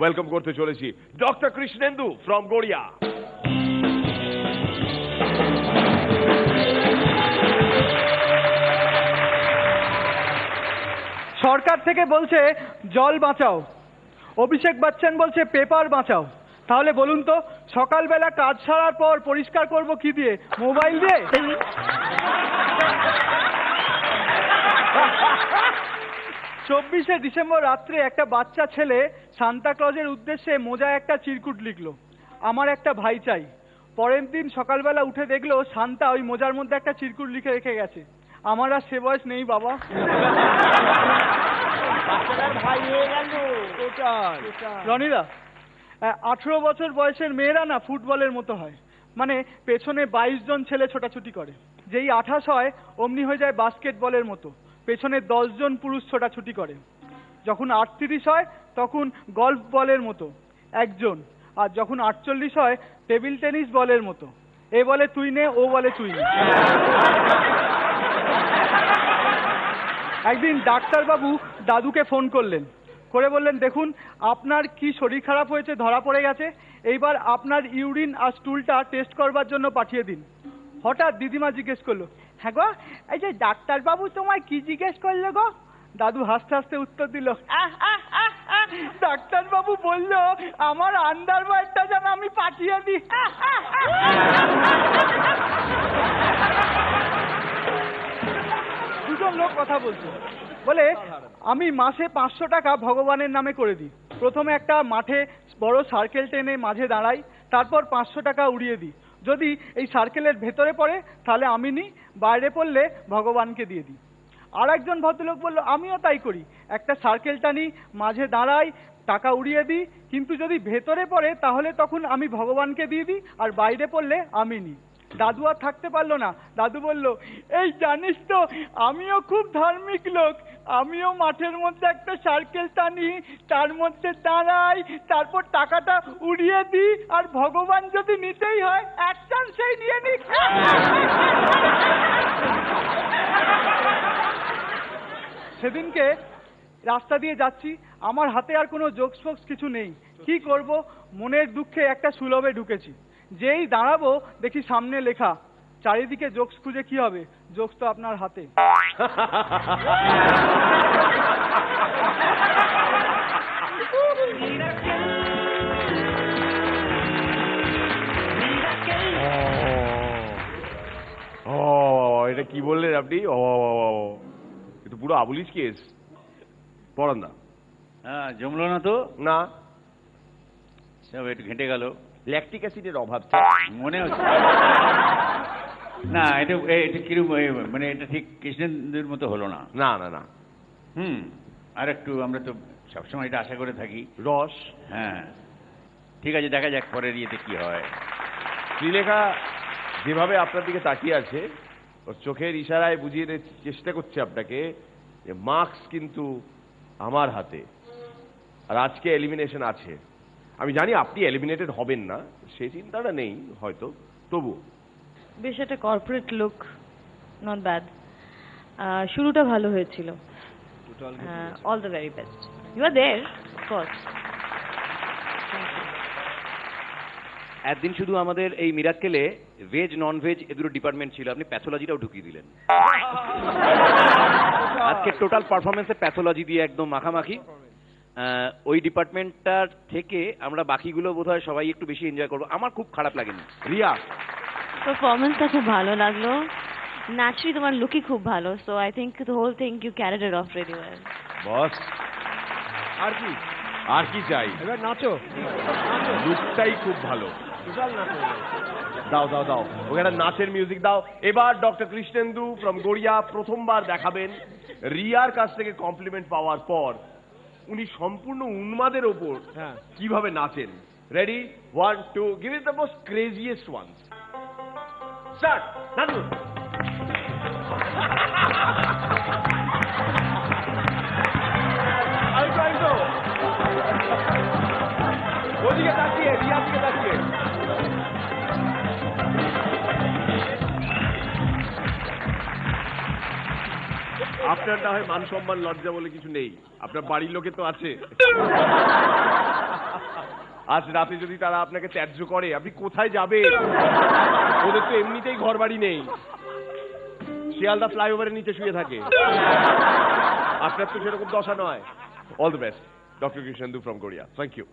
Welcome করতে চলেছি doctor Krishnendu from Garia. সরকার থেকে বলছে জল বাঁচাও, অভিষেক বচ্চন বলছে পেপার বাঁচাও। তাহলে বলুন তো সকালবেলা কাজ সারার পর পরিষ্কার করব কি দিয়ে? মোবাইল দিয়ে? 24শে ডিসেম্বর রাত্রে একটা বাচ্চা ছেলে সান্তা ক্লজের উদ্দেশ্যে মোজায় একটা চিরকুট লিখলো, আমার একটা ভাই চাই। পরের দিন সকালবেলা উঠে দেখলো সান্তা ওই মোজার মধ্যে একটা চিরকুট লিখে রেখে গেছে। আমার আর সে বয়স নেই বাবা। রনিদা, 18 বছর বয়সের মেয়েরা না ফুটবলের মতো হয়, মানে পেছনে 22 জন ছেলে ছোটাছুটি করে। যেই 28 হয় অমনি হয়ে যায় বাস্কেটবলের মতো, পেছনে 10 জন পুরুষ ছোটাছুটি করে। যখন 38 হয় তখন গল্ফ বলের মতো একজন, আর যখন 48 হয় টেবিল টেনিস বলের মতো, এ বলে তুই নে, ও বলে তুই নে। একদিন ডাক্তারবাবু দাদুকে ফোন করলেন, করে বললেন দেখুন আপনার কি শরীর খারাপ হয়েছে ধরা পড়ে গেছে, এইবার আপনার ইউরিন আর স্টুলটা টেস্ট করবার জন্য পাঠিয়ে দিন। হঠাৎ দিদিমা জিজ্ঞেস করলো, হ্যাঁ গো এই যে ডাক্তারবাবু তোমায় কি জিজ্ঞেস করলো গো? দাদু হাসতে হাসতে উত্তর দিল, ডাক্তারবাবু বলল আমার আন্ডারওয়্যারটা যেন আমি পাঠিয়ে দিই। দুজন লোক কথা বলছে, বলে আমি মাসে 500 টাকা ভগবানের নামে করে দিই। প্রথমে একটা মাঠে বড় সার্কেল টেনে মাঝে দাঁড়াই, তারপর 500 টাকা উড়িয়ে দিই। যদি এই সার্কেলের ভেতরে পড়ে তাহলে আমি নিই, বাইরে পড়লে ভগবানকে দিয়ে দিই। আর একজন ভদ্রলোক বলল, আমিও তাই করি, একটা সার্কেল টানি, মাঝে দাঁড়াই, টাকা উড়িয়ে দিই, কিন্তু যদি ভেতরে পড়ে তাহলে তখন আমি ভগবানকে দিয়ে দিই, আর বাইরে পড়লে আমি নিই। দাদু আর থাকতে পারলো না, দাদু বলল, এই জানিস তো আমিও খুব ধার্মিক লোক, আমিও মাঠের মধ্যে একটা সার্কেল টানি, তার মধ্যে দাঁড়াই, তারপর টাকাটা উড়িয়ে দিই, আর ভগবান যদি নিতেই হয় এক চান্সেই নিয়ে নিই। সেদিনকে রাস্তা দিয়ে যাচ্ছি, আমার হাতে আর কোনো জোকস ফোকস কিছু নেই, কি করব, মনের দুঃখে একটা সুলভে ঢুকেছি। যেই দাঁড়াবো দেখি সামনে লেখা, চারিদিকে জোকস খুঁজে কি হবে, জোকস তো আপনার হাতে। এটা কি বললেন আপনি? এটা পুরো আবুলিশ কেস। পড়ান না। হ্যাঁ, জমলো না তো? না, সব একটু ঘেঁটে গেল। ল্যাকটিক অ্যাসিডের অভাব মনে হচ্ছে না। এটা কিরম, মানে এটা ঠিক কৃষ্ণেন্দুর মতো হলো না। না না না। আর একটু, আমরা তো সবসময় এটা আশা করে থাকি রস। হ্যাঁ ঠিক আছে, দেখা যাক পরের ইয়েতে কি হয়। শ্রীলেখা যেভাবে আপনার দিকে তাকিয়ে আছে, ওর চোখের ইশারায় বুঝিয়ে চেষ্টা করছে আপনাকে যে মার্কস কিন্তু আমার হাতে, আর আজকে এলিমিনেশন আছে। আমি জানি আপনি এলিমিনেটেড হবেন না, সেই চিন্তাটা নেই হয়তো, তবু বেশ একটা কর্পোরেট লুক, নট ব্যাড। শুরুটা ভালো হয়েছিল। All the very best. You are there of course. একদিন শুধু আমাদের এই মিরাক্কেলে ভেজ নন ভেজ এ দুটো ডিপার্টমেন্ট ছিল, আপনি প্যাথোলজিটাও ঢুকিয়ে দিলেন। আজকে টোটাল পারফরমেন্সে প্যাথোলজি দিয়ে একদম মাখামাখি। ওই ডিপার্টমেন্টটার থেকে আমরা বাকিগুলো বোধহয় সবাই একটু বেশি এনজয় করবো। আমার খুব খারাপ লাগেনি। রিয়া, পারফরমেন্সটা খুব ভালো লাগলো, ন্যাচারালি তোমার লুকই খুব ভালো, so I think the whole thing you carried it off really well. Boss আর কি, আর কি চাই? এবার নাচো, লুকটাই খুব ভালো। দাও দাও দাও, ওখানে নাচের মিউজিক দাও। এবার ডক্টর কৃষ্ণেন্দু ফ্রম গড়িয়া প্রথমবার দেখাবেন রিয়ার কাছ থেকে কমপ্লিমেন্ট পাওয়ার পর উনি সম্পূর্ণ উন্মাদের ওপর কিভাবে নাচেন। Ready, 1 2, give it the most craziest ones. Start, নাচুন। ওদিকে তাকিয়ে, রিয়ার দিকে তাকিয়ে। আপনার না হয় মান সম্মান লজ্জা বলে কিছু নেই, আপনার বাড়ির লোকে তো আছে। আজ রাতে যদি তারা আপনাকে ত্যায্য করে, আপনি কোথায় যাবেন? ওদের তো এমনিতেই ঘর বাড়ি নেই, শিয়ালদা ফ্লাইওভারের নিচে শুয়ে থাকে। আপনার তো সেরকম দশা নয়। All the best, doctor Krishnendu from Korea. Thank you.